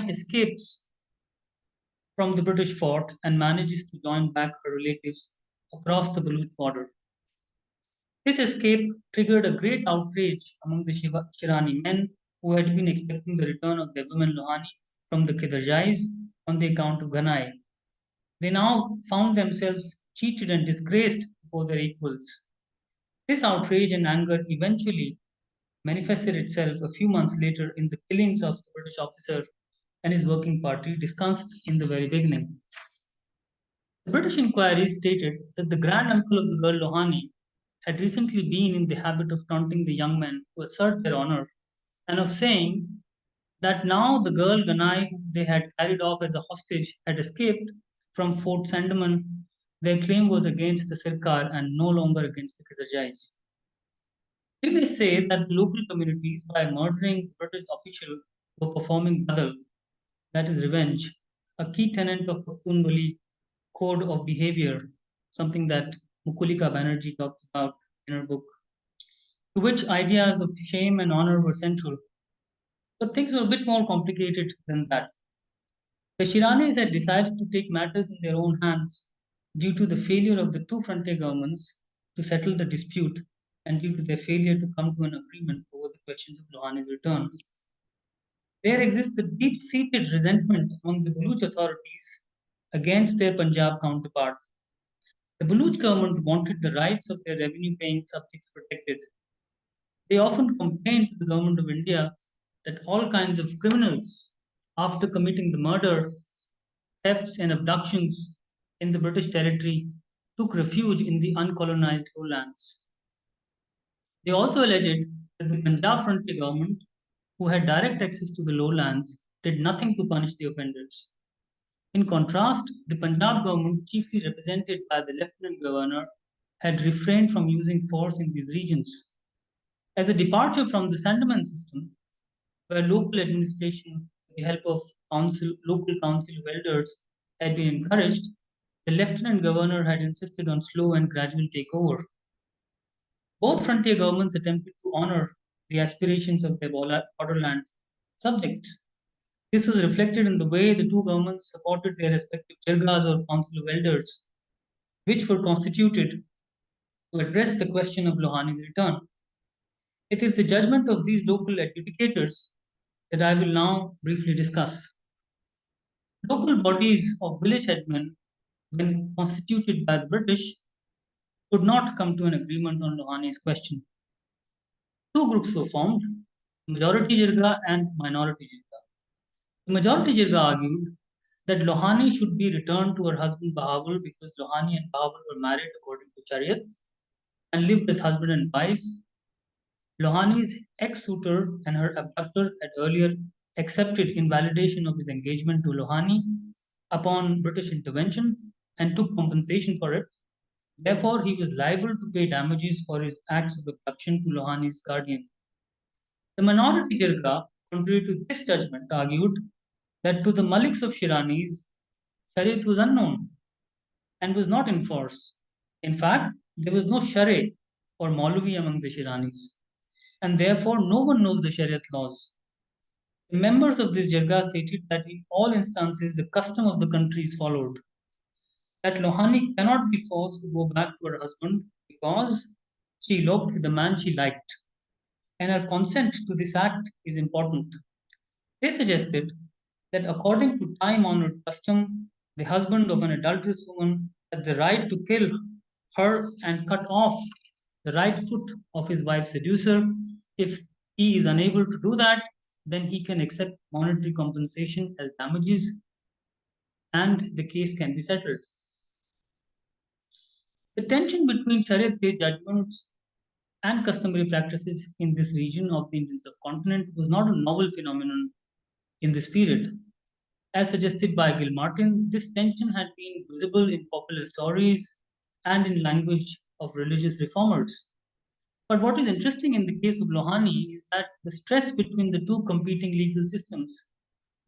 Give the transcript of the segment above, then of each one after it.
Lohani escapes from the British fort and manages to join back her relatives across the Baluch border. This escape triggered a great outrage among the Shirani men who had been expecting the return of their women Lohani from the Khidarjais on the account of Ghanai. They now found themselves cheated and disgraced before their equals. This outrage and anger eventually manifested itself a few months later in the killings of the British officer and his working party discussed in the very beginning. The British inquiry stated that the grand uncle of the girl Lohani had recently been in the habit of taunting the young men to assert their honor and of saying that now the girl Ganai, whom they had carried off as a hostage, had escaped from Fort Sandaman. Their claim was against the Sirkar and no longer against the Khidarjais. We may say that the local communities, by murdering the British official, were performing badal, that is revenge, a key tenet of Pakhtunwali code of behavior, something that Mukulika Banerjee talks about in her book, to which ideas of shame and honor were central. But things were a bit more complicated than that. The Shiranis had decided to take matters in their own hands due to the failure of the two frontier governments to settle the dispute and due to their failure to come to an agreement over the questions of Lohani's return. There exists a deep seated resentment among the Baluch authorities against their Punjab counterpart. The Baluch government wanted the rights of their revenue paying subjects protected. They often complained to the government of India that all kinds of criminals, after committing the murder, thefts, and abductions in the British territory, took refuge in the uncolonized lowlands. They also alleged that the Punjab frontier government, who had direct access to the lowlands, did nothing to punish the offenders. In contrast, the Punjab government, chiefly represented by the Lieutenant Governor, had refrained from using force in these regions. As a departure from the Sandaman system, where local administration, with the help of local council of elders, had been encouraged, the Lieutenant Governor had insisted on slow and gradual takeover. Both frontier governments attempted to honor the aspirations of their borderland subjects. This was reflected in the way the two governments supported their respective jirgas or council of elders, which were constituted to address the question of Lohani's return. It is the judgment of these local adjudicators that I will now briefly discuss. Local bodies of village headmen, when constituted by the British, could not come to an agreement on Lohani's question. Two groups were formed, majority jirga and minority jirga. The majority jirga argued that Lohani should be returned to her husband Bahawal because Lohani and Bahawal were married according to Chariot and lived as husband and wife. Lohani's ex-suitor and her abductor had earlier accepted invalidation of his engagement to Lohani upon British intervention and took compensation for it. Therefore, he was liable to pay damages for his acts of abduction to Lohani's guardian. The minority jirga, contrary to this judgment, argued that to the Maliks of Shiranis, Shariat was unknown and was not in force. In fact, there was no Shari or Maulavi among the Shiranis, and therefore no one knows the Shariat laws. The members of this jirga stated that in all instances the custom of the country is followed, that Lohani cannot be forced to go back to her husband because she eloped with the man she liked, and her consent to this act is important. They suggested that according to time-honored custom, the husband of an adulterous woman had the right to kill her and cut off the right foot of his wife's seducer. If he is unable to do that, then he can accept monetary compensation as damages and the case can be settled. The tension between Shariat-based judgments and customary practices in this region of the Indian subcontinent was not a novel phenomenon in this period. As suggested by Gilmartin, this tension had been visible in popular stories and in language of religious reformers. But what is interesting in the case of Lohani is that the stress between the two competing legal systems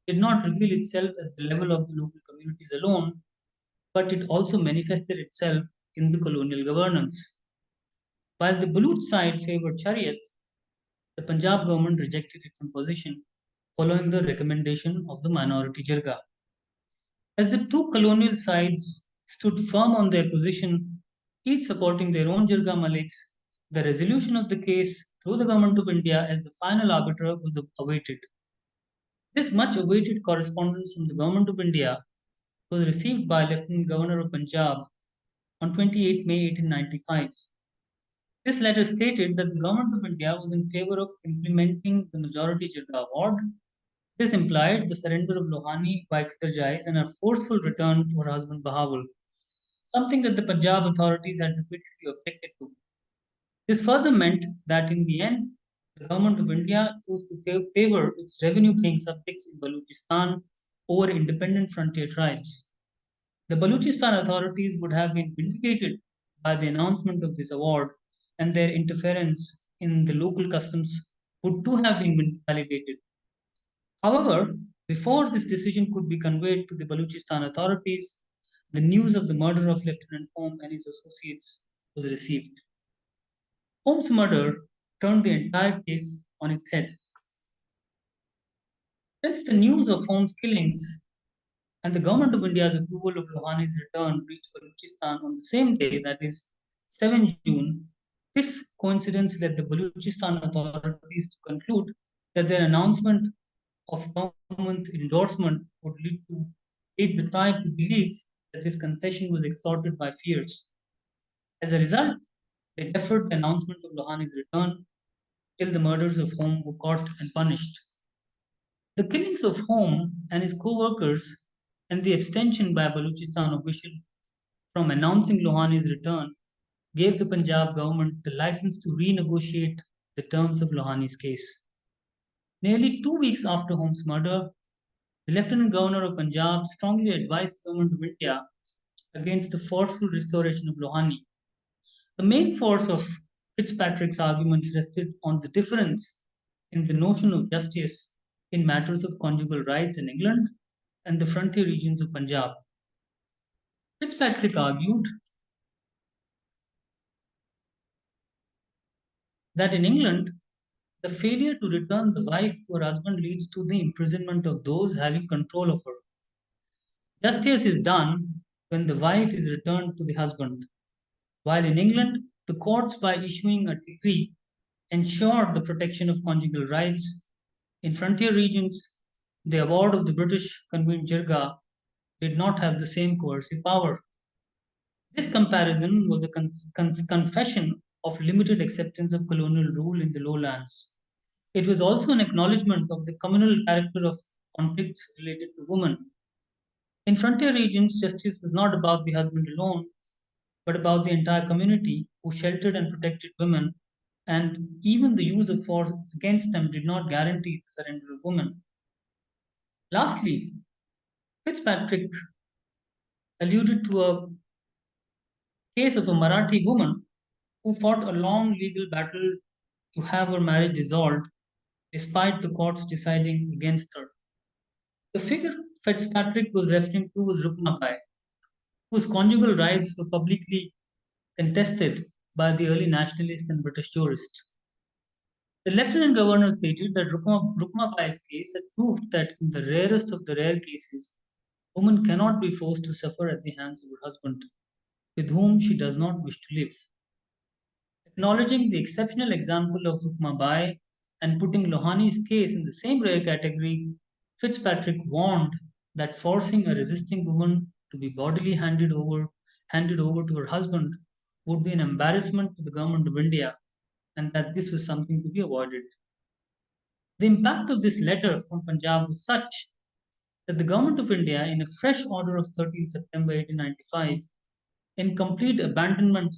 did not reveal itself at the level of the local communities alone, but it also manifested itself in the colonial governance. While the Baluch side favored Shariat, the Punjab government rejected its imposition, following the recommendation of the minority jirga. As the two colonial sides stood firm on their position, each supporting their own jirga maliks, the resolution of the case through the Government of India as the final arbiter was awaited. This much awaited correspondence from the Government of India was received by Lieutenant Governor of Punjab on 28 May 1895. This letter stated that the Government of India was in favor of implementing the majority Jirga award. This implied the surrender of Lohani by Khizr and her forceful return to her husband Bahawal, something that the Punjab authorities had repeatedly objected to. This further meant that in the end, the Government of India chose to favor its revenue paying subjects in Baluchistan over independent frontier tribes. The Baluchistan authorities would have been vindicated by the announcement of this award, and their interference in the local customs would too have been validated. However, before this decision could be conveyed to the Baluchistan authorities, the news of the murder of Lieutenant Holmes and his associates was received. Holmes' murder turned the entire case on its head. Since the news of Holmes' killings and the Government of India's approval of Lohani's return reached Baluchistan on the same day, that is 7 June, this coincidence led the Baluchistan authorities to conclude that their announcement of government endorsement would lead the tribe to believe that this concession was extorted by fears. As a result, they deferred the announcement of Lohani's return till the murders of Home were caught and punished. The killings of Home and his co-workers and the abstention by a Baluchistan official from announcing Lohani's return gave the Punjab government the license to renegotiate the terms of Lohani's case. Nearly 2 weeks after Holmes' murder, the Lieutenant Governor of Punjab strongly advised the Government of India against the forceful restoration of Lohani. The main force of Fitzpatrick's arguments rested on the difference in the notion of justice in matters of conjugal rights in England and the frontier regions of Punjab. Fitzpatrick argued that in England, the failure to return the wife to her husband leads to the imprisonment of those having control of her. Justice is done when the wife is returned to the husband, while in England, the courts, by issuing a decree, ensured the protection of conjugal rights. In frontier regions, the award of the British convened Jirga did not have the same coercive power. This comparison was a confession of limited acceptance of colonial rule in the lowlands. It was also an acknowledgement of the communal character of conflicts related to women. In frontier regions, justice was not about the husband alone, but about the entire community who sheltered and protected women, and even the use of force against them did not guarantee the surrender of women. Lastly, Fitzpatrick alluded to a case of a Marathi woman who fought a long legal battle to have her marriage dissolved despite the courts deciding against her. The figure Fitzpatrick was referring to was Rukmabai, whose conjugal rights were publicly contested by the early nationalists and British jurists. The Lieutenant Governor stated that Rukmabai's case had proved that in the rarest of the rare cases, woman cannot be forced to suffer at the hands of her husband, with whom she does not wish to live. Acknowledging the exceptional example of Rukmabai and putting Lohani's case in the same rare category, Fitzpatrick warned that forcing a resisting woman to be bodily handed over to her husband would be an embarrassment to the government of India, and that this was something to be avoided. The impact of this letter from Punjab was such that the government of India, in a fresh order of 13 September 1895, in complete abandonment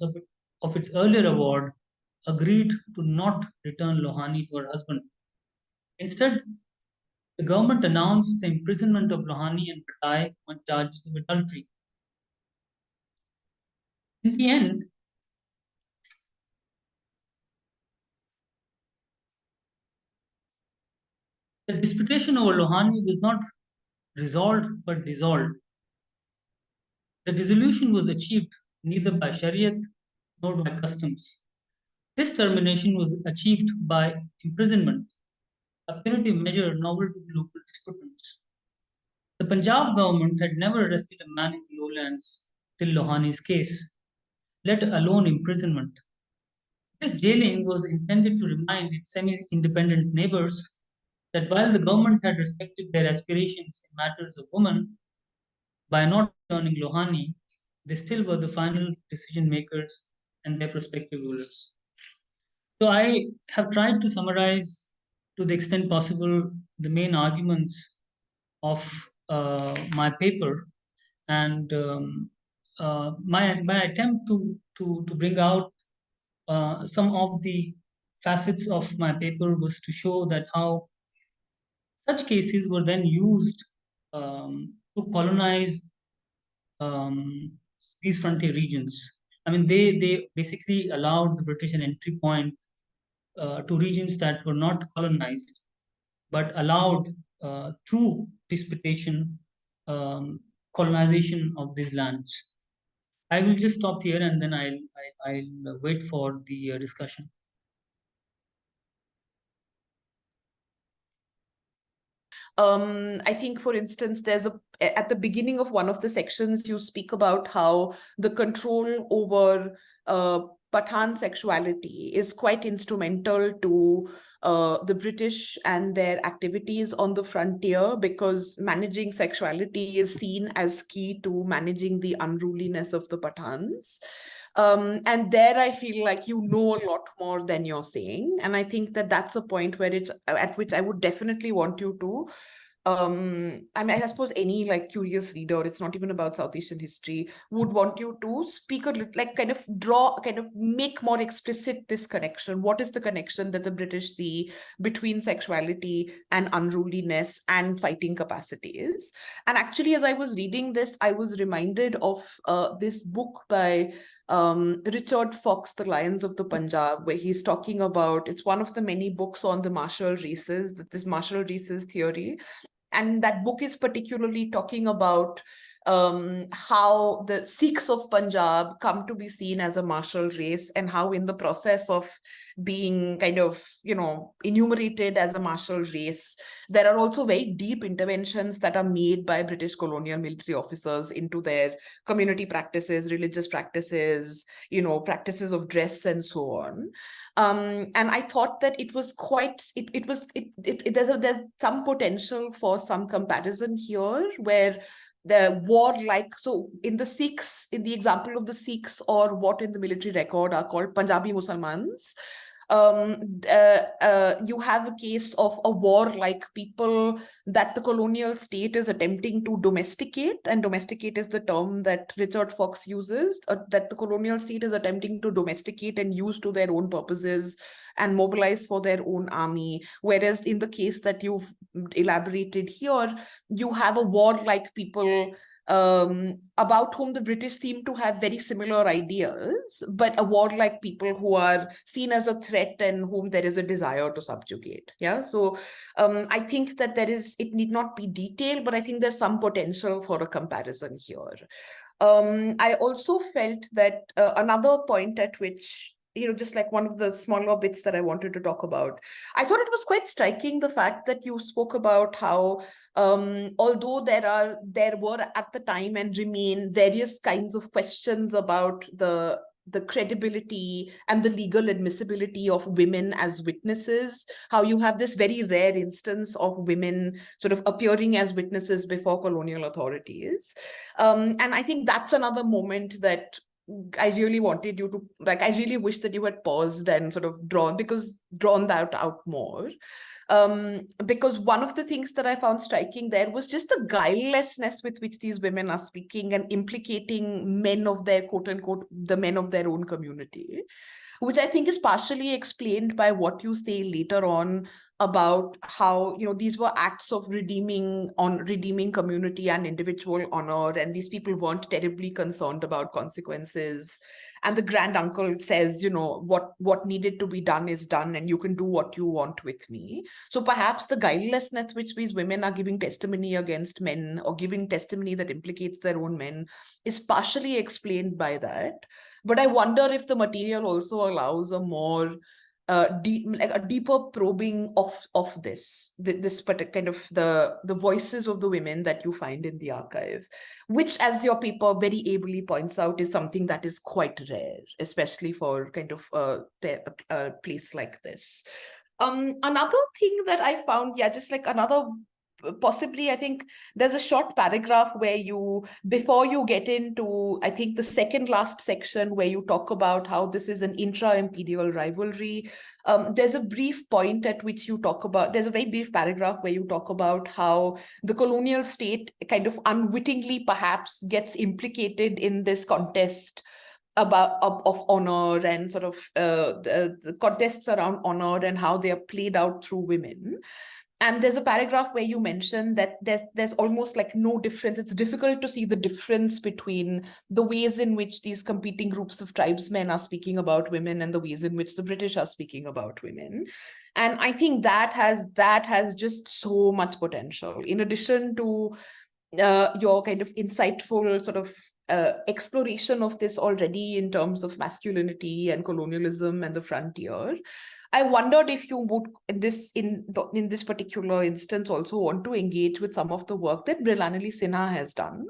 of its earlier award, agreed to not return Lohani to her husband. Instead, the government announced the imprisonment of Lohani and Patai on charges of adultery. In the end, the disputation over Lohani was not resolved but dissolved. The dissolution was achieved neither by Shariat nor by customs. This termination was achieved by imprisonment. a punitive measure novel to the local disputants. The Punjab government had never arrested a man in the lowlands till Lohani's case, let alone imprisonment. This jailing was intended to remind its semi independent neighbors that while the government had respected their aspirations in matters of women, by not returning Lohani, they still were the final decision makers and their prospective rulers. So I have tried to summarize to the extent possible the main arguments of my paper, and my attempt to bring out some of the facets of my paper was to show that how such cases were then used to colonize um, these frontier regions. I mean, they basically allowed the British an entry point to regions that were not colonized, but allowed through disputation colonization of these lands. I will just stop here and then I'll wait for the discussion. I think, for instance, at the beginning of one of the sections, you speak about how the control over Pathan sexuality is quite instrumental to the British and their activities on the frontier, because managing sexuality is seen as key to managing the unruliness of the Pathans. And there I feel like you know a lot more than you're saying. And I think that that's a point where at which I would definitely want you to I mean, I suppose any like curious reader, it's not even about South Asian history, would want you to speak a little, like kind of make more explicit this connection. What is the connection that the British see between sexuality and unruliness and fighting capacities? And actually, as I was reading this, I was reminded of this book by Richard Fox, The Lions of the Punjab, where he's talking about, it's one of the many books on the martial races, this martial races theory. And that book is particularly talking about how the Sikhs of Punjab come to be seen as a martial race, and how in the process of being kind of, enumerated as a martial race, there are also very deep interventions that are made by British colonial military officers into their community practices, religious practices, practices of dress and so on. And I thought that it was quite, there's some potential for some comparison here, where the warlike, so in the Sikhs, in the example of the Sikhs, or what in the military record are called Punjabi Musalmans, you have a case of a warlike people that the colonial state is attempting to domesticate, and domesticate is the term that Richard Fox uses, that the colonial state is attempting to domesticate and use to their own purposes and mobilize for their own army. Whereas in the case that you've elaborated here, you have a warlike people about whom the British seem to have very similar ideas, but a warlike people who are seen as a threat and whom there is a desire to subjugate. Yeah, so I think that it need not be detailed, but I think there's some potential for a comparison here. I also felt that another point at which, just like one of the smaller bits that I wanted to talk about, I thought it was quite striking, the fact that you spoke about how although there were at the time and remain various kinds of questions about the credibility and the legal admissibility of women as witnesses, how you have this very rare instance of women sort of appearing as witnesses before colonial authorities. And I think that's another moment that I really wanted you to, like, I really wish that you had paused and sort of drawn that out more. Because one of the things that I found striking there was just the guilelessness with which these women are speaking and implicating men of their, quote unquote, the men of their own community, which I think is partially explained by what you say later on about how, these were acts of redeeming community and individual honor, and these people weren't terribly concerned about consequences. And the grand uncle says, what needed to be done is done, and you can do what you want with me. So perhaps the guilelessness which these women are giving testimony against men, or giving testimony that implicates their own men, is partially explained by that. But I wonder if the material also allows a more like a deeper probing of this particular kind of the voices of the women that you find in the archive, which, as your paper very ably points out, is something that is quite rare, especially for kind of a place like this. Another thing that I found, yeah, just like another possibly, I think there's a short paragraph where you, before you get into, I think, the second last section where you talk about how this is an intra-imperial rivalry. There's a brief point at which you talk about, there's a very brief paragraph where you talk about how the colonial state kind of unwittingly perhaps gets implicated in this contest of honor, and sort of the contests around honor and how they are played out through women. And there's a paragraph where you mention that there's almost like no difference. It's difficult to see the difference between the ways in which these competing groups of tribesmen are speaking about women and the ways in which the British are speaking about women. And I think that has just so much potential. In addition to your kind of insightful sort of exploration of this already in terms of masculinity and colonialism and the frontier, I wondered if you would, in this particular instance, also want to engage with some of the work that Mrilanali Sinha has done,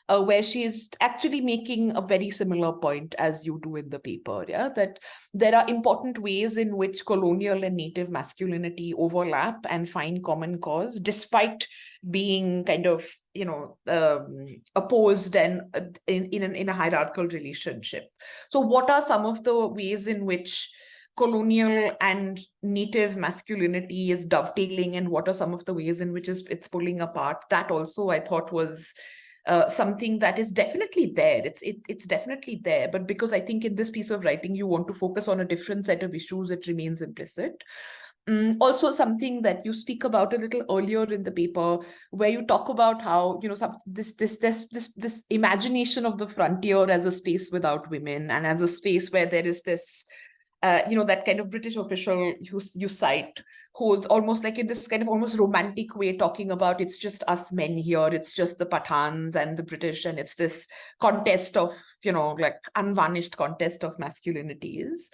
where she is actually making a very similar point as you do in the paper, yeah, that there are important ways in which colonial and native masculinity overlap and find common cause, despite being kind of, you know, opposed and in a hierarchical relationship. So what are some of the ways in which colonial and native masculinity is dovetailing, and what are some of the ways in which it's pulling apart? That also I thought was something that is definitely there. It's definitely there, but because I think in this piece of writing you want to focus on a different set of issues, it remains implicit. Also, something that you speak about a little earlier in the paper, where you talk about how, you know, this imagination of the frontier as a space without women, and as a space where there is this you know, that kind of British official you cite, who's almost like in this kind of almost romantic way talking about, it's just us men here, it's just the Pathans and the British, and it's this contest of, you know, like unvarnished contest of masculinities.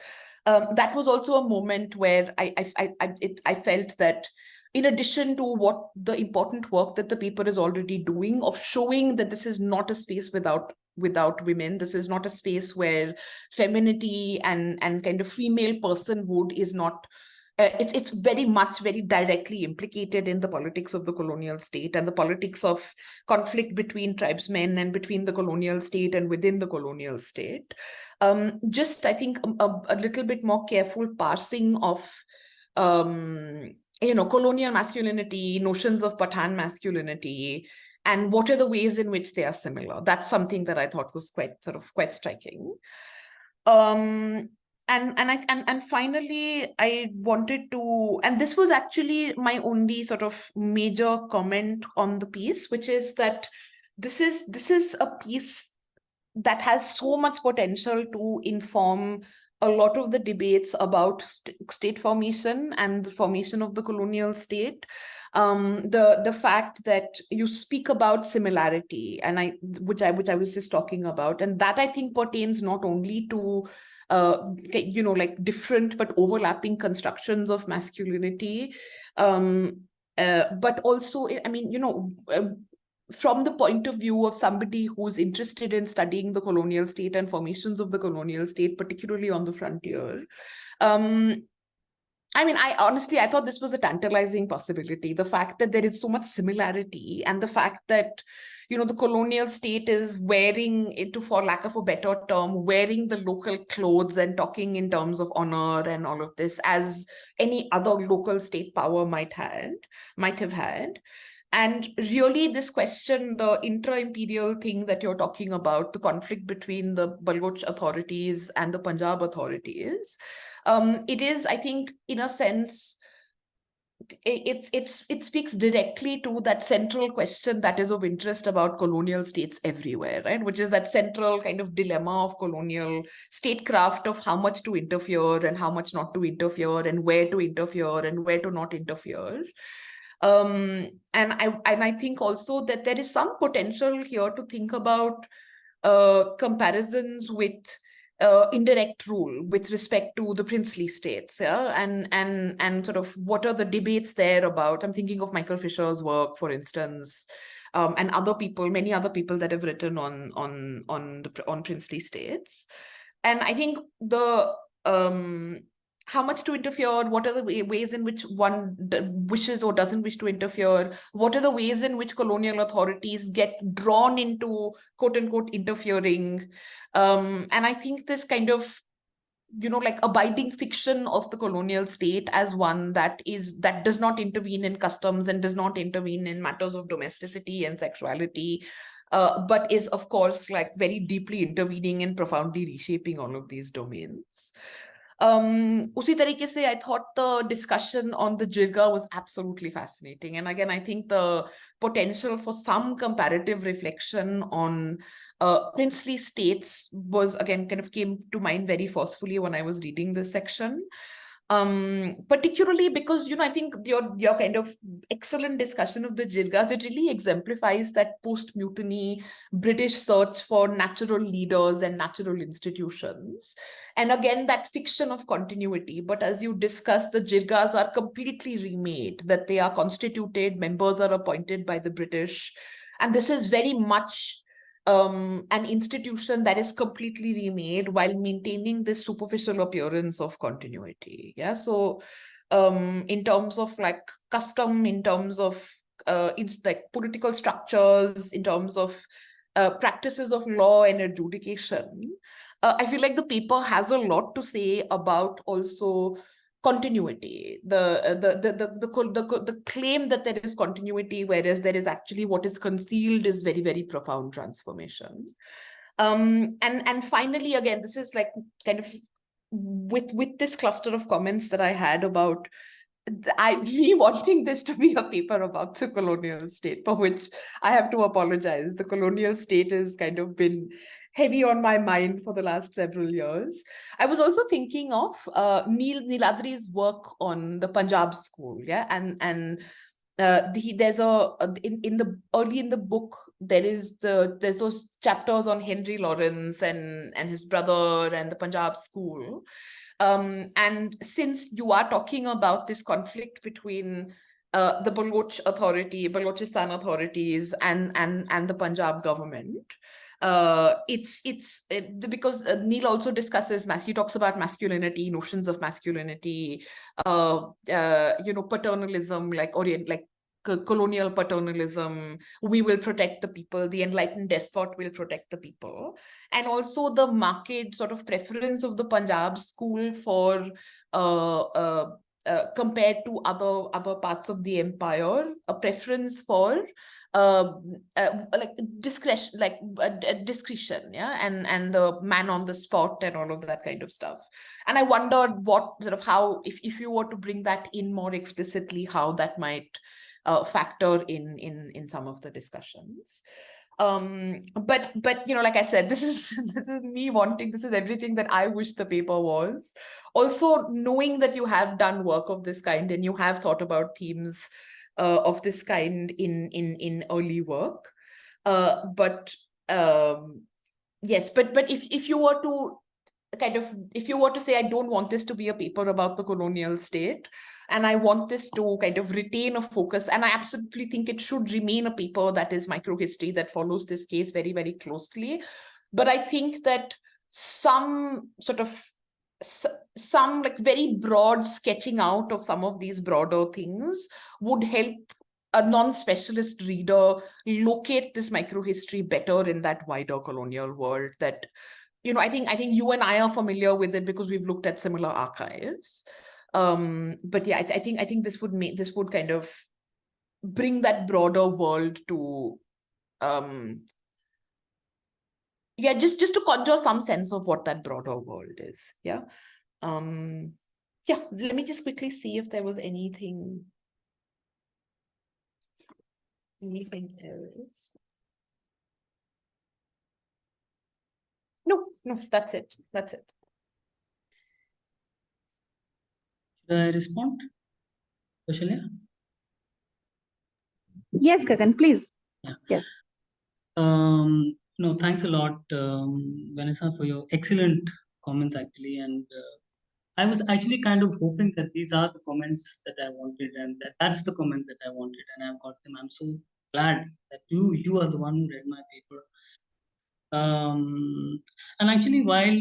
That was also a moment where I felt that, in addition to what the important work that the paper is already doing of showing that this is not a space without women, this is not a space where femininity and kind of female personhood is not, it's very much very directly implicated in the politics of the colonial state and the politics of conflict between tribesmen and between the colonial state and within the colonial state. Just, I think, a little bit more careful parsing of you know, colonial masculinity, notions of Pathan masculinity, and what are the ways in which they are similar. That's something that I thought was quite striking. And finally, I wanted to, and this was actually my only sort of major comment on the piece, which is that this is a piece that has so much potential to inform a lot of the debates about state formation and the formation of the colonial state. The fact that you speak about similarity, and which I was just talking about, and that I think pertains not only to you know, like different but overlapping constructions of masculinity, but also, I mean, you know, from the point of view of somebody who's interested in studying the colonial state and formations of the colonial state, particularly on the frontier. I mean, I thought this was a tantalizing possibility. The fact that there is so much similarity, and the fact that, you know, the colonial state is wearing it, for lack of a better term, wearing the local clothes and talking in terms of honor and all of this, as any other local state power might have had. And really, this question, the intra-imperial thing that you're talking about, the conflict between the Baloch authorities and the Punjab authorities, it is, I think, in a sense, it speaks directly to that central question that is of interest about colonial states everywhere, right? Which is that central kind of dilemma of colonial statecraft, of how much to interfere and how much not to interfere, and where to interfere and where to not interfere. And I think also that there is some potential here to think about comparisons with indirect rule with respect to the princely states, and sort of what are the debates there about. I'm thinking of Michael Fisher's work, for instance, and other people, many other people that have written on princely states. And I think the how much to interfere, what are the ways in which one wishes or doesn't wish to interfere, what are the ways in which colonial authorities get drawn into quote unquote interfering. And I think this kind of, like abiding fiction of the colonial state as one that does not intervene in customs and does not intervene in matters of domesticity and sexuality, but is of course like very deeply intervening and profoundly reshaping all of these domains. Usi tarike se, I thought the discussion on the jirga was absolutely fascinating. And again, I think the potential for some comparative reflection on princely states was, again, kind of came to mind very forcefully when I was reading this section. Particularly because, I think your kind of excellent discussion of the jirgas, it really exemplifies that post-mutiny British search for natural leaders and natural institutions. And again, that fiction of continuity. But as you discussed, the jirgas are completely remade, that they are constituted, members are appointed by the British. And this is very much an institution that is completely remade while maintaining this superficial appearance of continuity. Yeah. So in terms of like custom, in terms of it's like political structures, in terms of practices of law and adjudication, I feel like the paper has a lot to say about also continuity, the claim that there is continuity, whereas there is actually what is concealed is very, very profound transformation. And finally, again, this is like kind of with this cluster of comments that I had about me wanting this to be a paper about the colonial state, for which I have to apologize. The colonial state has kind of been heavy on my mind for the last several years. I was also thinking of Niladri's work on the Punjab school, and there's in the early in the book there's those chapters on Henry Lawrence and his brother and the Punjab school. And since you are talking about this conflict between the Baluchistan authorities and the Punjab government, it's because Neil also discusses he talks about masculinity, notions of masculinity, paternalism, like colonial paternalism. We will protect the people, the enlightened despot will protect the people, and also the marked sort of preference of the Punjab school for compared to other parts of the empire, a preference for like discretion, discretion, and the man on the spot and all of that kind of stuff. And I wondered what sort of how, if you were to bring that in more explicitly, how that might factor in some of the discussions. But like I said, this is me wanting, this is everything that I wish the paper was. Also knowing that you have done work of this kind and you have thought about themes of this kind in early work. Yes, but if you were to say, I don't want this to be a paper about the colonial state, and I want this to kind of retain a focus, and I absolutely think it should remain a paper that is microhistory, that follows this case very, very closely. But I think that some like very broad sketching out of some of these broader things would help a non-specialist reader locate this microhistory better in that wider colonial world that, I think you and I are familiar with it because we've looked at similar archives. But yeah, I think this would kind of bring that broader world to just to conjure some sense of what that broader world is. Let me just quickly see if there was anything else. No, that's it. Should I respond, Kausalya? Yes, Gagan, please. Yeah. Yes. Thanks a lot, Vanessa, for your excellent comments actually, and I was actually kind of hoping that these are the comments that I wanted, and that's the comment that I wanted, and I've got them. I'm so glad that you are the one who read my paper. And actually, while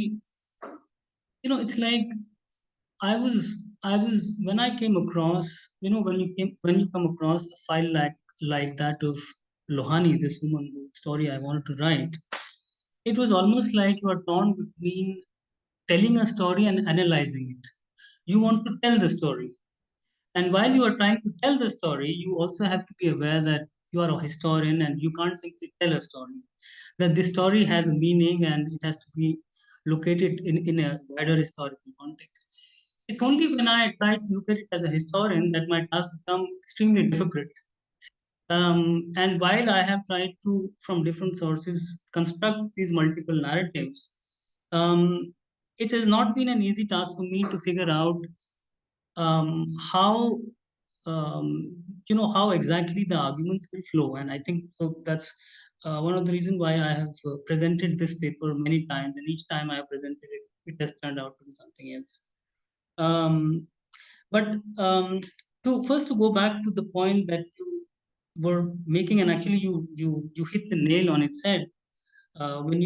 it's like I was when I came across, when you come across a file like that of Lohani, this woman whose story I wanted to write, it was almost like you are torn between telling a story and analyzing it. You want to tell the story, and while you are trying to tell the story, you also have to be aware that you are a historian and you can't simply tell a story. That this story has a meaning and it has to be located in a wider historical context. It's only when I try to look at it as a historian that my task becomes extremely difficult. And while I have tried to, from different sources, construct these multiple narratives, um, it has not been an easy task for me to figure out how how exactly the arguments will flow. And I think that's one of the reasons why I have presented this paper many times, and each time I have presented it, it has turned out to be something else. Um, but to first to go back to the point that you were making, and actually you hit the nail on its head when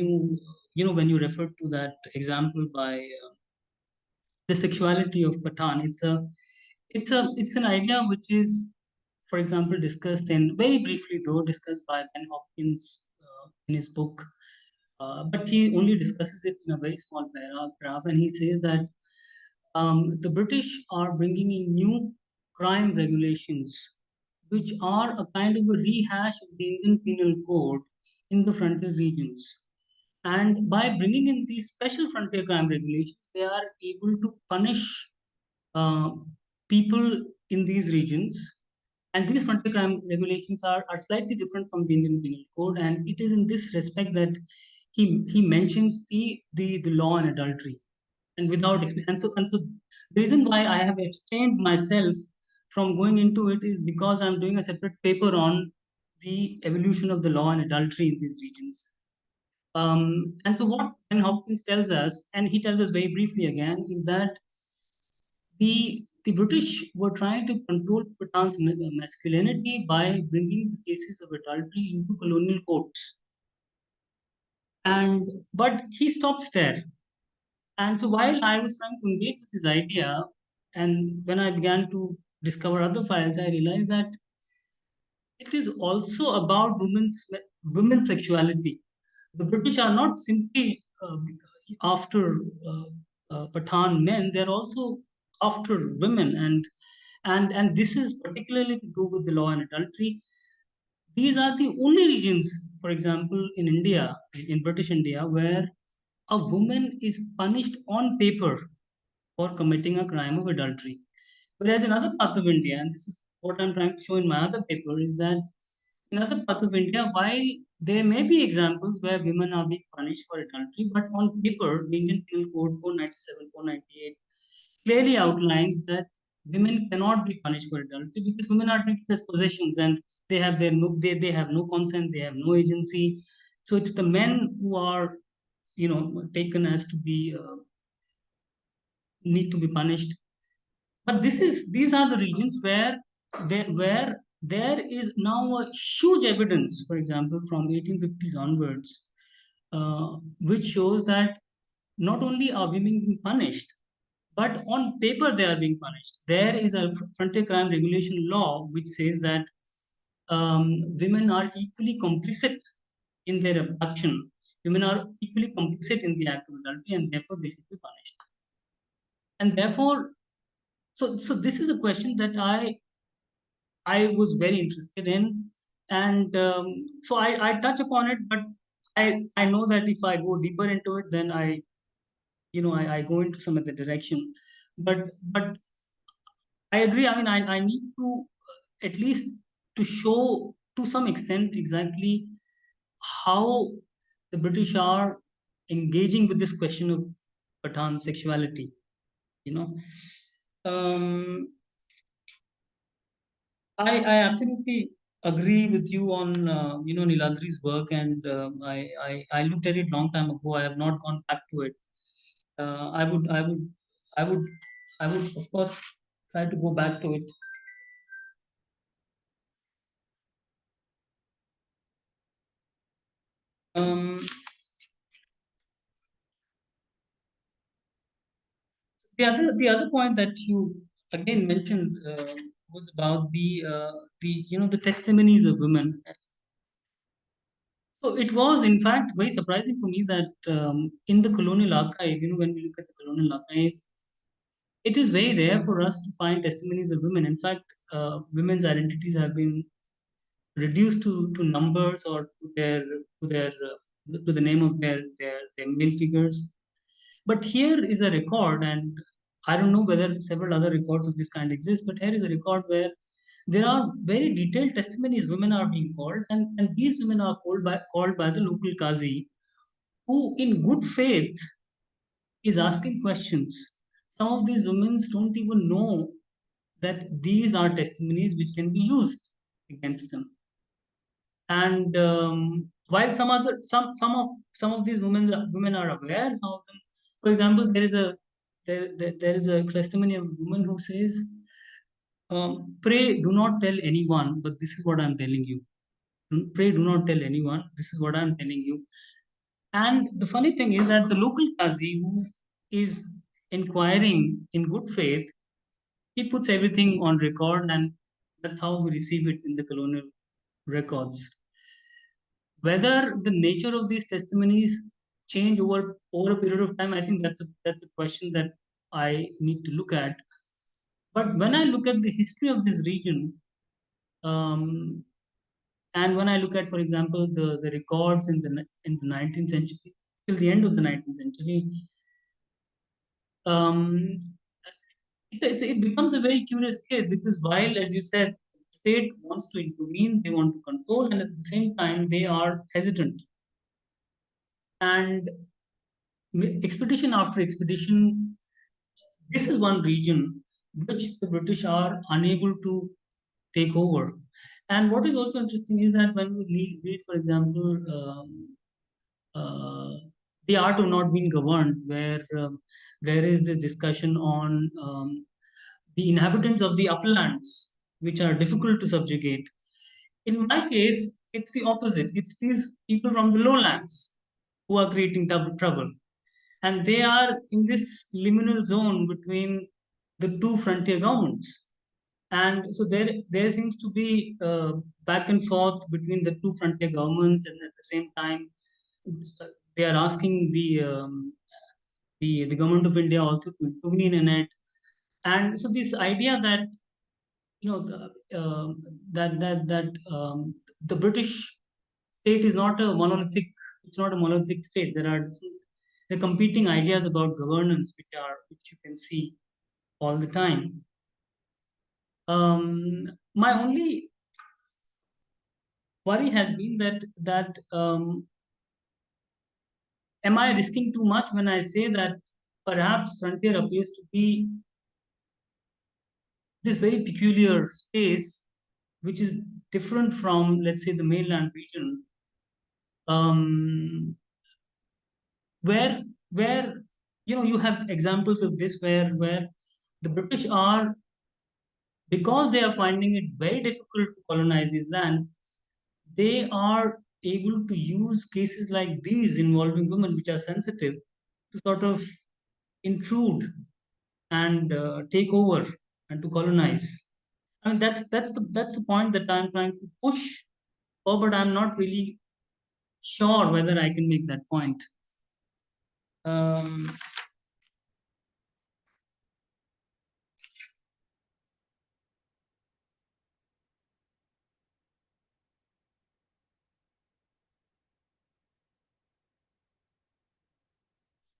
when you referred to that example by the sexuality of Pathan. It's an idea which is, for example, discussed in very briefly though discussed by Ben Hopkins in his book, but he only discusses it in a very small paragraph, and he says that the British are bringing in new crime regulations, which are a kind of a rehash of the Indian Penal Code in the frontier regions. And by bringing in these special frontier crime regulations, they are able to punish uh, people in these regions. And these frontier crime regulations are slightly different from the Indian Penal Code. And it is in this respect that he mentions the law on adultery. And and so the reason why I have abstained myself from going into it is because I'm doing a separate paper on the evolution of the law on adultery in these regions. And so what Ben Hopkins tells us, and he tells us very briefly again, is that the British were trying to control Pathan's masculinity by bringing the cases of adultery into colonial courts. And but he stops there. And so while I was trying to engage with this idea, and when I began to discover other files, I realized that it is also about women's sexuality. The British are not simply after Pathan men; they are also after women, and this is particularly to do with the law on adultery. These are the only regions, for example, in India, in British India, where a woman is punished on paper for committing a crime of adultery. Whereas in other parts of India, and this is what I'm trying to show in my other paper, is that in other parts of India, while there may be examples where women are being punished for adultery, but on paper, the Indian Penal Code 497, 498 clearly outlines that women cannot be punished for adultery because women are treated as possessions and they have no consent, they have no agency. So it's the men who are taken as to be need to be punished. But these are the regions where there is now a huge evidence, for example, from 1850s onwards, which shows that not only are women being punished, but on paper they are being punished. There is a frontier crime regulation law which says that women are equally complicit in their abduction. Women are equally complicit in the act of adultery, and therefore they should be punished. And therefore, so this is a question that I was very interested in, and so I touch upon it, but I know that if I go deeper into it, then I go into some other direction. But I agree. I mean, I need to at least to show to some extent exactly how the British are engaging with this question of Pathan sexuality. You know, um, I absolutely agree with you on Niladri's work, and I looked at it long time ago. I have not gone back to it. I would, I would, I would, I would, of course, try to go back to it. Um, the other point that you again mentioned was about the testimonies of women. So it was in fact very surprising for me that in the colonial archive, when we look at the colonial archive, it is very rare for us to find testimonies of women. In fact, women's identities have been reduced to numbers or to the name of their male figures. But here is a record, and I don't know whether several other records of this kind exist, but here is a record where there are very detailed testimonies. Women are being called, and these women are called by the local Qazi, who, in good faith, is asking questions. Some of these women don't even know that these are testimonies which can be used against them. And while some of these women are aware, some of them, for example, there is a testimony of a woman who says, "Pray, do not tell anyone, but this is what I'm telling you. Pray, do not tell anyone. This is what I'm telling you." And the funny thing is that the local Qazi, who is inquiring in good faith, he puts everything on record, and that's how we receive it in the colonial records. Whether the nature of these testimonies change over a period of time, I think that's a question that I need to look at. But when I look at the history of this region, um, and when I look at, for example, the records in the 19th century till the end of the 19th century, um, it becomes a very curious case, because while, as you said, the state wants to intervene, they want to control, and at the same time they are hesitant. And expedition after expedition, this is one region which the British are unable to take over. And what is also interesting is that when we read, for example, uh, The Art of Not Being Governed, where there is this discussion on the inhabitants of the uplands, which are difficult to subjugate. In my case, it's the opposite. It's these people from the lowlands who are creating trouble. And they are in this liminal zone between the two frontier governments. And so there seems to be back and forth between the two frontier governments, and at the same time, they are asking the government of India also to intervene in it. And so this idea that the British state is not a monolithic, it's not a monolithic state. There are the competing ideas about governance, which you can see all the time. My only worry has been that am I risking too much when I say that perhaps frontier appears to be this very peculiar space, which is different from, let's say, the mainland region, um, where where you have examples of this where the British are, because they are finding it very difficult to colonize these lands, they are able to use cases like these involving women, which are sensitive, to sort of intrude and take over and to colonize. I mean, that's the point that I'm trying to push for, but I'm not really sure whether I can make that point. Um,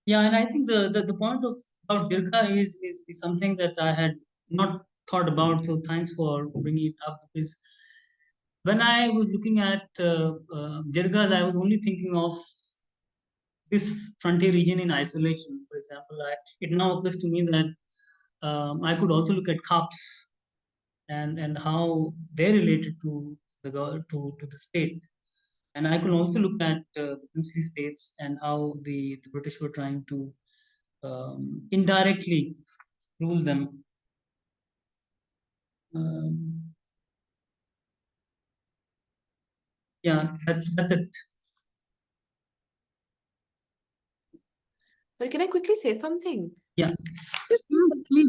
yeah, and I think the point of about Dirkha is something that I had not thought about. So thanks for bringing it up, because when I was looking at Jirgas, I was only thinking of this frontier region in isolation. For example, it now occurs to me that I could also look at Kaps and how they're related to the state. And I can also look at the princely states and how the British were trying to indirectly rule them. Yeah, that's it. But can I quickly say something? Yeah. Please.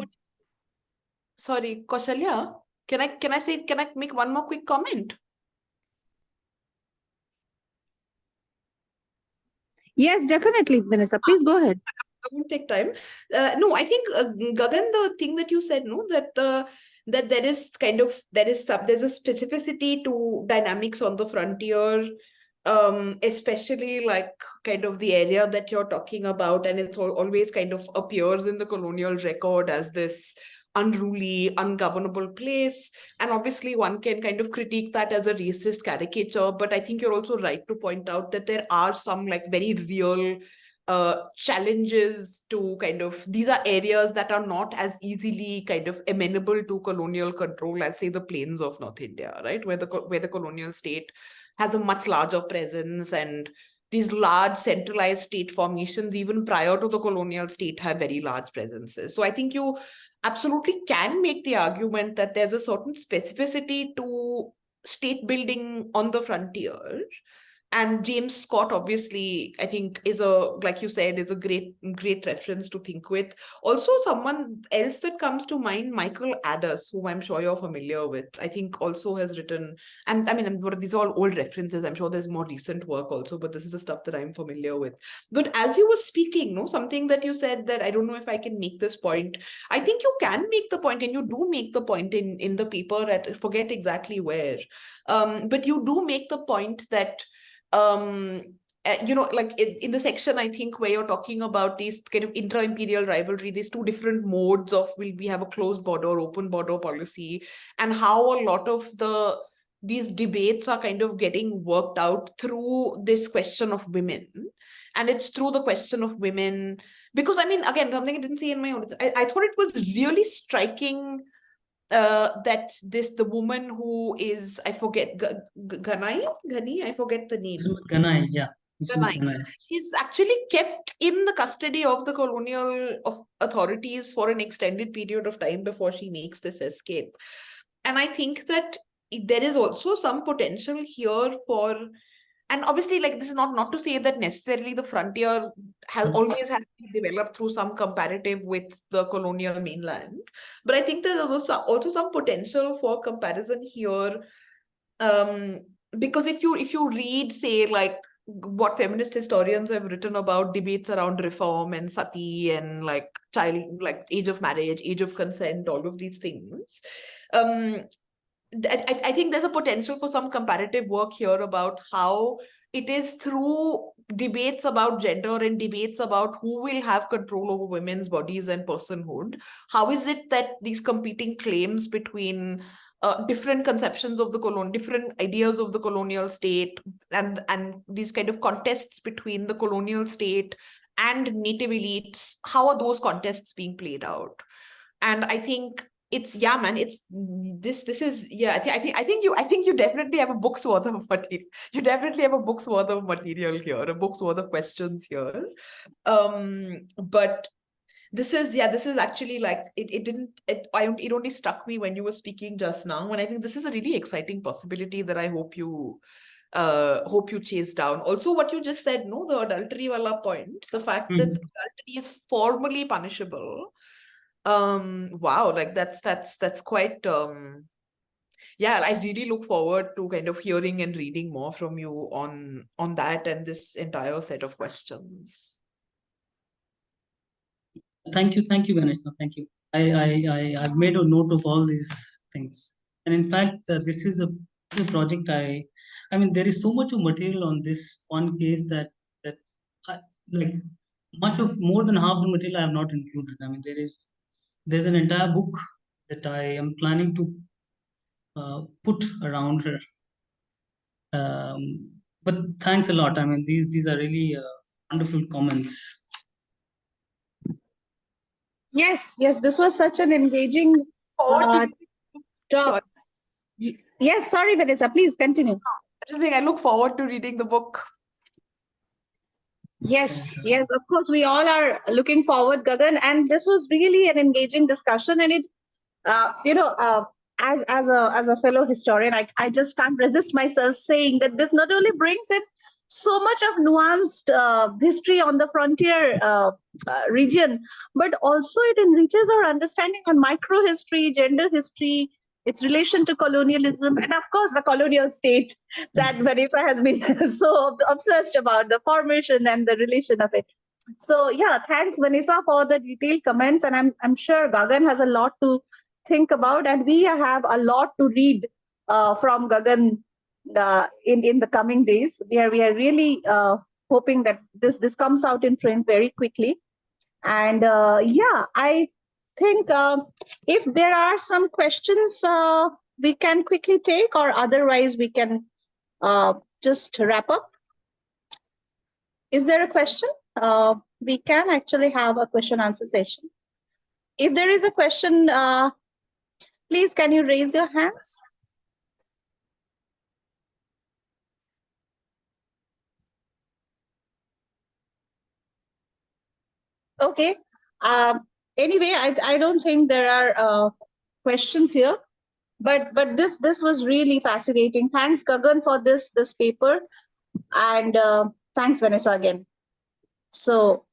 Sorry, Kausalya, can I make one more quick comment? Yes, definitely, Vanessa. Please go ahead. I won't take time. No, I think Gagan, the thing that you said, no, that that there's a specificity to dynamics on the frontier, especially like kind of the area that you're talking about, and it's always kind of appears in the colonial record as this unruly, ungovernable place. And obviously, one can kind of critique that as a racist caricature, but I think you're also right to point out that there are some like very real challenges to kind of, these are areas that are not as easily kind of amenable to colonial control as say the plains of North India, right, where the colonial state has a much larger presence, and these large centralized state formations even prior to the colonial state have very large presences. So I think you absolutely can make the argument that there's a certain specificity to state building on the frontier. And James Scott, obviously, I think is like you said, is a great reference to think with. Also, someone else that comes to mind, Michael Adders, whom I'm sure you're familiar with, I think also has written, and I mean, these are all old references. I'm sure there's more recent work also, but this is the stuff that I'm familiar with. But as you were speaking, no, something that you said that I don't know if I can make this point. I think you can make the point, and you do make the point in the paper at, forget exactly where, but you do make the point that you know, like in the section, I think, where you're talking about these kind of intra-imperial rivalry, these two different modes of, will we have a closed border, open border policy, and how a lot of these debates are kind of getting worked out through this question of women. And it's through the question of women, because I mean, again, something I didn't say in my own, I thought it was really striking that the woman who is, I forget, Ghani, I forget the name. Ganai, yeah. Ganai. She's actually kept in the custody of the colonial authorities for an extended period of time before she makes this escape. And I think that there is also some potential here for, and obviously, like, this is not to say that necessarily the frontier always has to be developed through some comparative with the colonial mainland, but I think there's also some potential for comparison here, because if you read, say, like what feminist historians have written about debates around reform and sati and like child, like age of marriage, age of consent, all of these things, I think there's a potential for some comparative work here about how it is through debates about gender and debates about who will have control over women's bodies and personhood. How is it that these competing claims between different conceptions of the different ideas of the colonial state, and these kind of contests between the colonial state and native elites, how are those contests being played out? And I think it's, yeah, man, it's this is, yeah, I think you definitely have a book's worth of material. You definitely have a book's worth of material here, a book's worth of questions here. But this is actually like, it only struck me when you were speaking just now, and I think this is a really exciting possibility that I hope you chase down. Also, what you just said, no, the adultery wala point, the fact that adultery is formally punishable. Wow, like that's quite yeah, I really look forward to kind of hearing and reading more from you on that and this entire set of questions. Thank you, Vanessa. Thank you. I've made a note of all these things, and in fact, this is a project. I mean, there is so much of material on this one case that like more than half the material I have not included. I mean, there's an entire book that I am planning to put around her. But thanks a lot. I mean, these are really wonderful comments. Yes, this was such an engaging talk. Sure. Yes, sorry, Vanessa, please continue. I just think I look forward to reading the book. Yes, yes, of course. We all are looking forward, Gagan, and this was really an engaging discussion. And it, as a fellow historian, I just can't resist myself saying that this not only brings in so much of nuanced history on the frontier region, but also it enriches our understanding on micro history, gender history, its relation to colonialism, and of course the colonial state that Vanessa has been so obsessed about, the formation and the relation of it. So yeah, thanks Vanessa for the detailed comments, and I'm sure Gagan has a lot to think about, and we have a lot to read from Gagan in the coming days. We are really hoping that this comes out in print very quickly, and yeah, I think if there are some questions we can quickly take, or otherwise we can just wrap up. Is there a question? We can actually have a question answer session. If there is a question, please can you raise your hands? Okay. Anyway, I don't think there are questions here, but this was really fascinating. Thanks Gagan for this paper, and thanks Vanessa again. So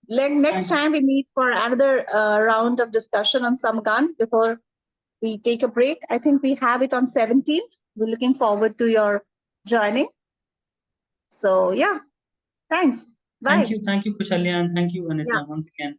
next time we meet for another round of discussion on Samgan before we take a break. I think we have it on 17th. We're looking forward to your joining. So yeah, thanks. Bye. Thank you, Kushalya, and thank you, Vanessa, once again.